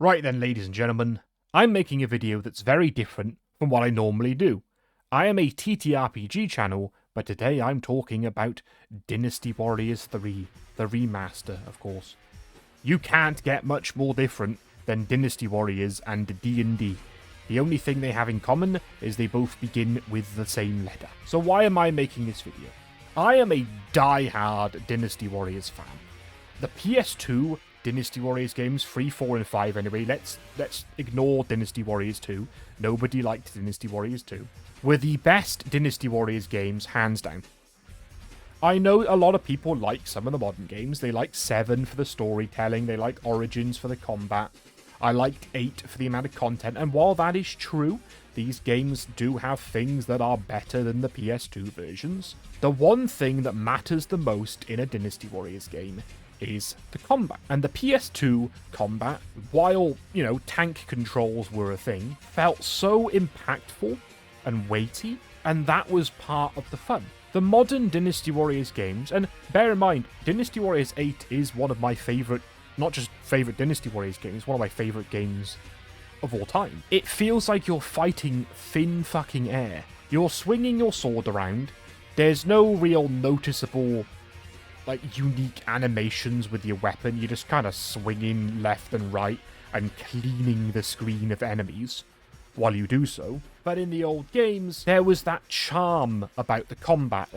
Right then, ladies and gentlemen, I'm making a video that's very different from what I normally do. I am a TTRPG channel, but today I'm talking about Dynasty Warriors 3, the remaster, of course. You can't get much more different than Dynasty Warriors and D&D. The only thing they have in common is they both begin with the same letter. So why am I making this video? I am a die-hard Dynasty Warriors fan. The PS2 Dynasty Warriors games, 3, 4, and 5 anyway, let's ignore Dynasty Warriors 2. Nobody liked Dynasty Warriors 2. Were the best Dynasty Warriors games, hands down. I know a lot of people like some of the modern games. They like 7 for the storytelling, they like Origins for the combat. I liked 8 for the amount of content, and while that is true, these games do have things that are better than the PS2 versions. The one thing that matters the most in a Dynasty Warriors game is the combat. And the PS2 combat, while, tank controls were a thing, felt so impactful and weighty, and that was part of the fun. The modern Dynasty Warriors games, and bear in mind, Dynasty Warriors 8 is one of my favourite, not just favourite Dynasty Warriors games, one of my favourite games of all time. It feels like you're fighting thin fucking air. You're swinging your sword around, there's no real noticeable unique animations with your weapon. You're just kind of swinging left and right and cleaning the screen of enemies while you do so. But in the old games, there was that charm about the combat.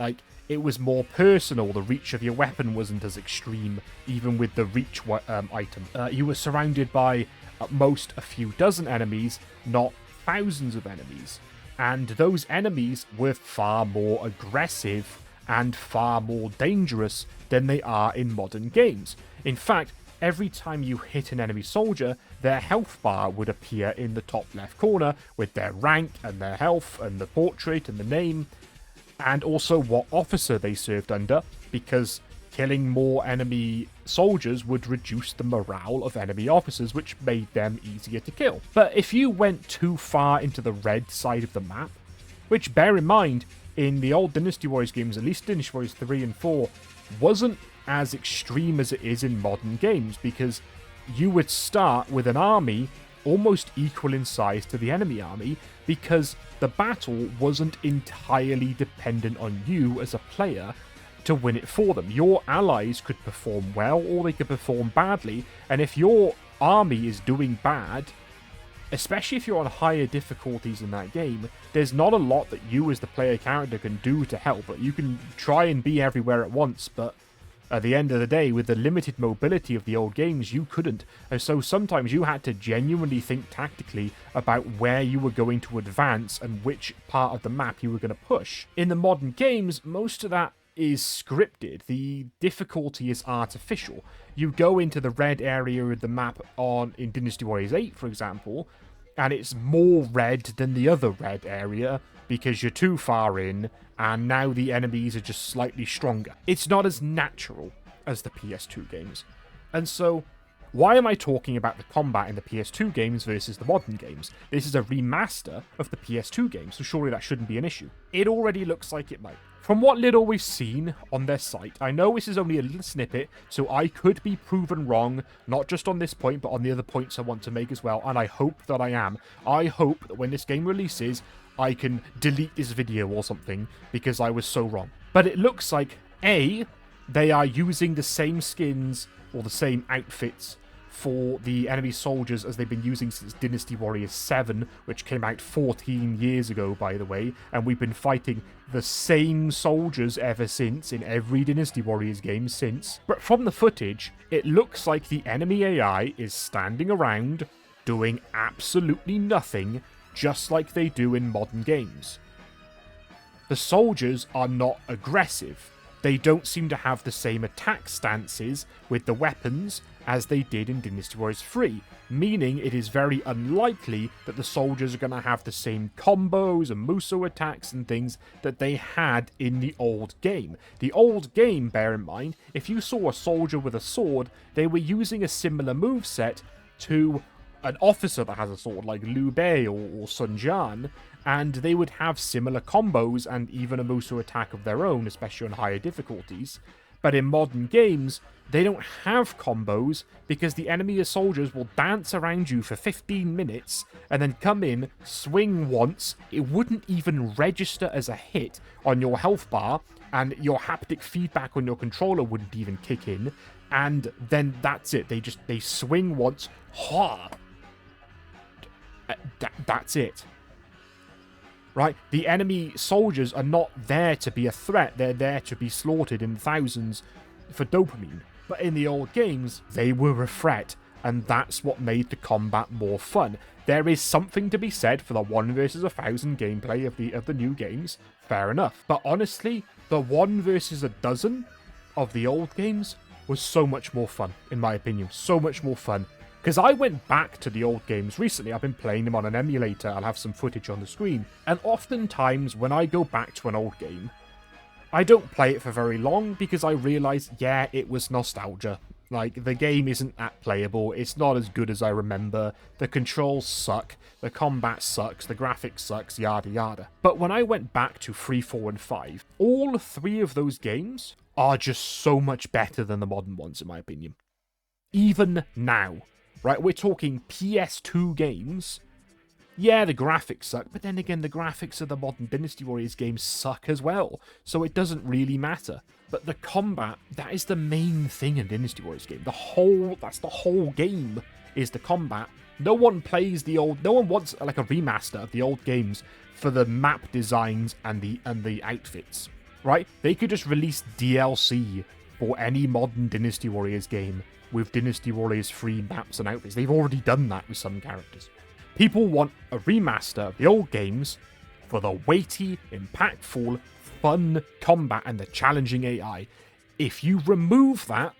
It was more personal. The reach of your weapon wasn't as extreme, even with the reach item. You were surrounded by at most a few dozen enemies, not thousands of enemies. And those enemies were far more aggressive and far more dangerous than they are in modern games. In fact, every time you hit an enemy soldier, their health bar would appear in the top left corner with their rank and their health and the portrait and the name, and also what officer they served under, because killing more enemy soldiers would reduce the morale of enemy officers, which made them easier to kill. But if you went too far into the red side of the map, which, bear in mind, in the old Dynasty Warriors games, at least Dynasty Warriors 3 and 4, wasn't as extreme as it is in modern games, because you would start with an army almost equal in size to the enemy army, because the battle wasn't entirely dependent on you as a player to win it for them. Your allies could perform well, or they could perform badly, and if your army is doing bad, especially if you're on higher difficulties in that game, there's not a lot that you as the player character can do to help. You can try and be everywhere at once, but at the end of the day, with the limited mobility of the old games, you couldn't. And so sometimes you had to genuinely think tactically about where you were going to advance and which part of the map you were going to push. In the modern games, most of that is scripted. The difficulty is artificial. You go into the red area of the map in Dynasty Warriors 8, for example, and it's more red than the other red area because you're too far in, and now the enemies are just slightly stronger. It's not as natural as the PS2 games. And so, why am I talking about the combat in the PS2 games versus the modern games? This is a remaster of the PS2 games, so surely that shouldn't be an issue. It already looks like it might. From what little we've seen on their site, I know this is only a little snippet, so I could be proven wrong, not just on this point, but on the other points I want to make as well, and I hope that I am. I hope that when this game releases, I can delete this video or something, because I was so wrong. But it looks like, A, they are using the same skins, or the same outfits, for the enemy soldiers as they've been using since Dynasty Warriors 7, which came out 14 years ago, by the way, and we've been fighting the same soldiers ever since in every Dynasty Warriors game since. But from the footage, it looks like the enemy AI is standing around, doing absolutely nothing, just like they do in modern games. The soldiers are not aggressive. They don't seem to have the same attack stances with the weapons as they did in Dynasty Warriors 3, meaning it is very unlikely that the soldiers are going to have the same combos and Muso attacks and things that they had in the old game. The old game, bear in mind, if you saw a soldier with a sword, they were using a similar moveset to an officer that has a sword, like Liu Bei or Sun Jian, and they would have similar combos and even a Muso attack of their own, especially on higher difficulties. But in modern games, they don't have combos because the enemy soldiers will dance around you for 15 minutes and then come in, swing once. It wouldn't even register as a hit on your health bar, and your haptic feedback on your controller wouldn't even kick in. And then that's it. They swing once. Ha! That's it. Right? The enemy soldiers are not there to be a threat. They're there to be slaughtered in thousands for dopamine. But in the old games, they were a threat, and that's what made the combat more fun. There is something to be said for the 1 versus 1,000 gameplay of the new games. Fair enough. But honestly, the 1 versus 12 of the old games was so much more fun, in my opinion. So much more fun. Because I went back to the old games recently. I've been playing them on an emulator. I'll have some footage on the screen. And oftentimes, when I go back to an old game, I don't play it for very long because I realise, yeah, it was nostalgia. Like, the game isn't that playable. It's not as good as I remember. The controls suck. The combat sucks. The graphics sucks. Yada yada. But when I went back to 3, 4, and 5, all 3 of those games are just so much better than the modern ones, in my opinion. Even now. Right, we're talking PS2 games. Yeah, the graphics suck, but then again, the graphics of the modern Dynasty Warriors games suck as well, so it doesn't really matter. But the combat, that is the main thing in Dynasty Warriors game. That's the whole game, is the combat. No one plays no one wants like a remaster of the old games for the map designs and the outfits, right? They could just release DLC for any modern Dynasty Warriors game with Dynasty Warriors 3 maps and outfits. They've already done that with some characters. People want a remaster of the old games for the weighty, impactful, fun combat and the challenging AI. If you remove that,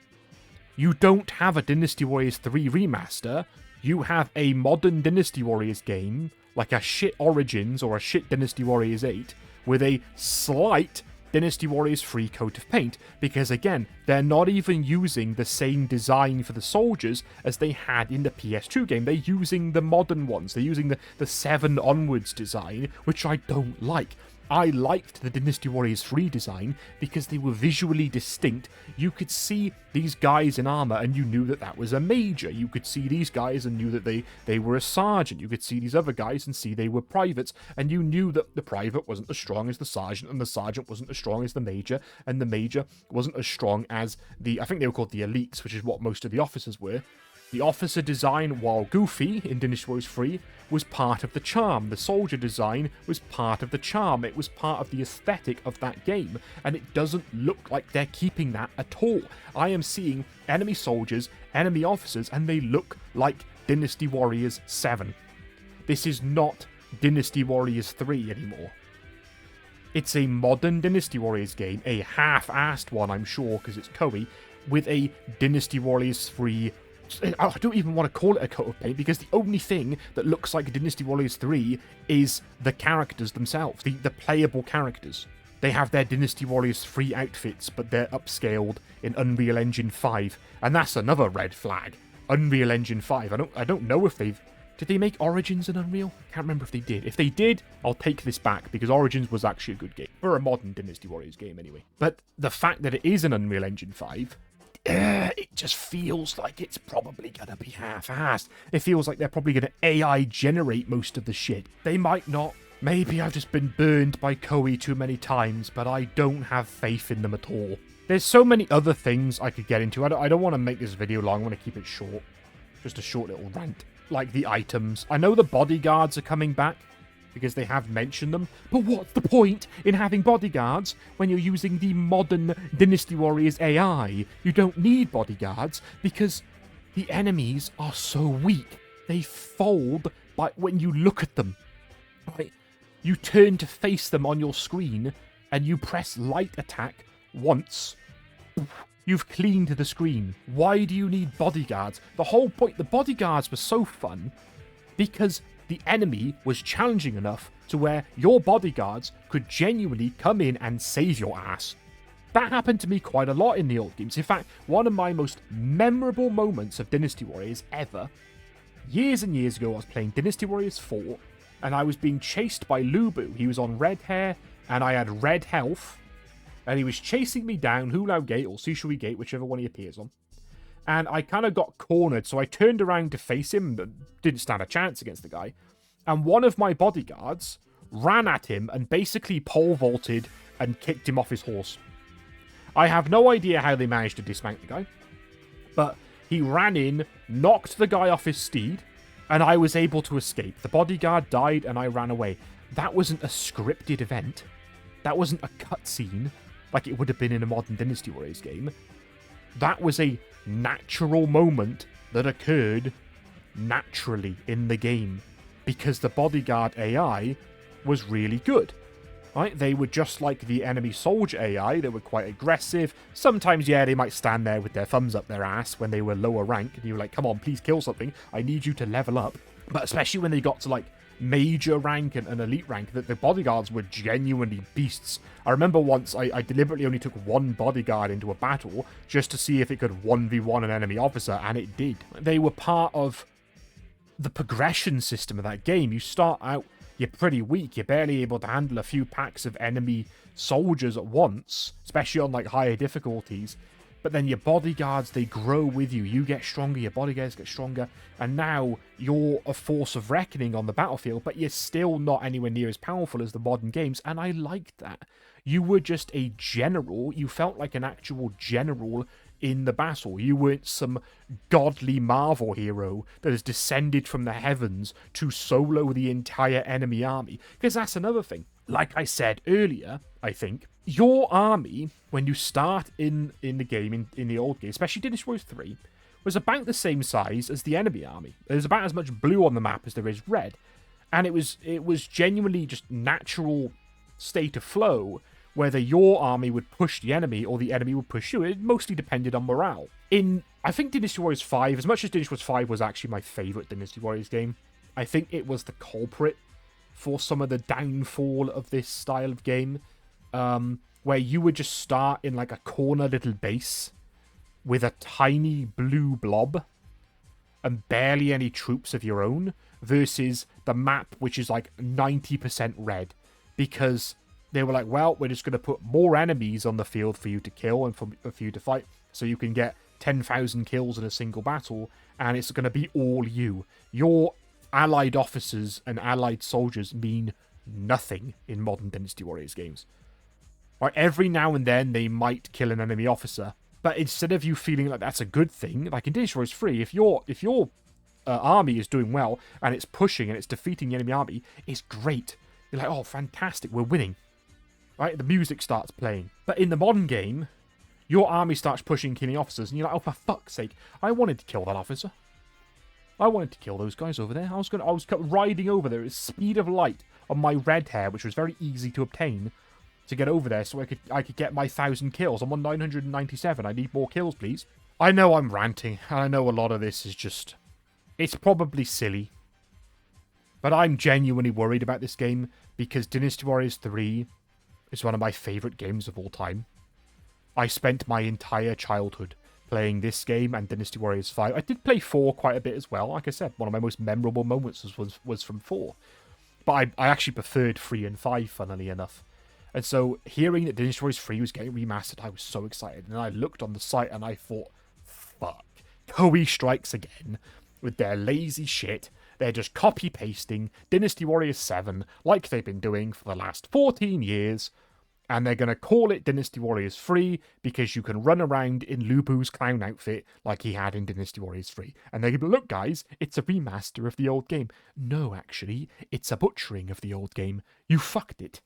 you don't have a Dynasty Warriors 3 remaster. You have a modern Dynasty Warriors game, like a shit Origins or a shit Dynasty Warriors 8, with a slight Dynasty Warriors 3 coat of paint, because again, they're not even using the same design for the soldiers as they had in the PS2 game. They're using the modern ones. They're using the 7 onwards design, which I don't like. I liked the Dynasty Warriors 3 design because they were visually distinct. You could see these guys in armor and you knew that that was a major. You could see these guys and knew that they were a sergeant. You could see these other guys and see they were privates, and you knew that the private wasn't as strong as the sergeant, and the sergeant wasn't as strong as the major, and the major wasn't as strong as I think they were called the elites, which is what most of the officers were. The officer design, while goofy in Dynasty Warriors 3, was part of the charm. The soldier design was part of the charm. It was part of the aesthetic of that game, and it doesn't look like they're keeping that at all. I am seeing enemy soldiers, enemy officers, and they look like Dynasty Warriors 7. This is not Dynasty Warriors 3 anymore. It's a modern Dynasty Warriors game, a half-assed one, I'm sure, because it's Koei, with a Dynasty Warriors 3. I don't even want to call it a coat of paint, because the only thing that looks like Dynasty Warriors 3 is the characters themselves, the playable characters. They have their Dynasty Warriors 3 outfits, but they're upscaled in Unreal Engine 5, and that's another red flag. Unreal Engine 5. I don't know if did they make Origins in Unreal? Can't remember if they did. If they did, I'll take this back, because Origins was actually a good game. For a modern Dynasty Warriors game, anyway. But the fact that it is an Unreal Engine 5... it just feels like it's probably gonna be half-assed. It feels like they're probably gonna AI generate most of the shit. They might not. Maybe I've just been burned by Koei too many times, but I don't have faith in them at all. There's so many other things I could get into. I don't want to make this video long. I want to keep it short. Just a short little rant. Like the items. I know the bodyguards are coming back, because they have mentioned them, but what's the point in having bodyguards when you're using the modern Dynasty Warriors AI? You don't need bodyguards, because the enemies are so weak. They fold when you look at them. Right? You turn to face them on your screen, and you press light attack once. You've cleaned the screen. Why do you need bodyguards? The whole point, the bodyguards were so fun, because the enemy was challenging enough to where your bodyguards could genuinely come in and save your ass. That happened to me quite a lot in the old games. In fact, one of my most memorable moments of Dynasty Warriors ever, years and years ago, I was playing Dynasty Warriors 4, and I was being chased by Lubu. He was on red hair, and I had red health, And he was chasing me down Hulao Gate or Sushui Gate, whichever one he appears on. And I kind of got cornered, so I turned around to face him, but didn't stand a chance against the guy. And one of my bodyguards ran at him and basically pole vaulted and kicked him off his horse. I have no idea how they managed to dismount the guy, but he ran in, knocked the guy off his steed, and I was able to escape. The bodyguard died and I ran away. That wasn't a scripted event. That wasn't a cutscene like it would have been in a modern Dynasty Warriors game. That was a natural moment that occurred naturally in the game because the bodyguard AI was really good. Right? They were just like the enemy soldier AI. They were quite aggressive. Sometimes, yeah, they might stand there with their thumbs up their ass when they were lower rank, and you were like, come on, please kill something. I need you to level up. But especially when they got to, like, major rank and elite rank, that the bodyguards were genuinely beasts. I remember once I deliberately only took one bodyguard into a battle just to see if it could 1v1 an enemy officer, and it did. They were part of the progression system of that game. You start out, you're pretty weak, you're barely able to handle a few packs of enemy soldiers at once, especially on like higher difficulties. But then your bodyguards, they grow with you. You get stronger, your bodyguards get stronger, and now you're a force of reckoning on the battlefield, but you're still not anywhere near as powerful as the modern games, and I liked that. You were just a general. You felt like an actual general in the battle. You weren't some godly Marvel hero that has descended from the heavens to solo the entire enemy army. Because that's another thing. Like I said earlier, I think, your army, when you start in the game, in the old game, especially Dynasty Warriors 3, was about the same size as the enemy army. There's about as much blue on the map as there is red. And it was genuinely just natural state of flow, whether your army would push the enemy or the enemy would push you. It mostly depended on morale. I think Dynasty Warriors 5, as much as Dynasty Warriors 5 was actually my favourite Dynasty Warriors game, I think it was the culprit for some of the downfall of this style of game, where you would just start in like a corner little base with a tiny blue blob and barely any troops of your own, versus the map, which is like 90% red, because they were like, well, we're just going to put more enemies on the field for you to kill and for you to fight, so you can get 10,000 kills in a single battle, and it's going to be all you. Your allied officers and allied soldiers mean nothing in modern Dynasty Warriors games. Right, every now and then they might kill an enemy officer, but instead of you feeling like that's a good thing, like in Dynasty Warriors 3, if your army is doing well and it's pushing and it's defeating the enemy army, it's great. You're like, oh, fantastic, we're winning. Right, the music starts playing. But in the modern game, your army starts pushing, killing officers, and you're like, oh, for fuck's sake, I wanted to kill that officer. I wanted to kill those guys over there. I was riding over there at the speed of light on my red hair, which was very easy to obtain, to get over there so I could get my 1,000 kills. I'm on 997. I need more kills, please. I know I'm ranting, and I know a lot of this is just... It's probably silly. But I'm genuinely worried about this game, because Dynasty Warriors 3 is one of my favourite games of all time. I spent my entire childhood playing this game and Dynasty Warriors 5. I did play 4 quite a bit as well. Like I said, one of my most memorable moments was from 4. But I actually preferred 3 and 5, funnily enough. And so, hearing that Dynasty Warriors 3 was getting remastered, I was so excited. And I looked on the site and I thought, fuck. Koei strikes again with their lazy shit. They're just copy-pasting Dynasty Warriors 7 like they've been doing for the last 14 years. And they're going to call it Dynasty Warriors 3 because you can run around in Lubu's clown outfit like he had in Dynasty Warriors 3. And they're going to be, look, guys, it's a remaster of the old game. No, actually, it's a butchering of the old game. You fucked it.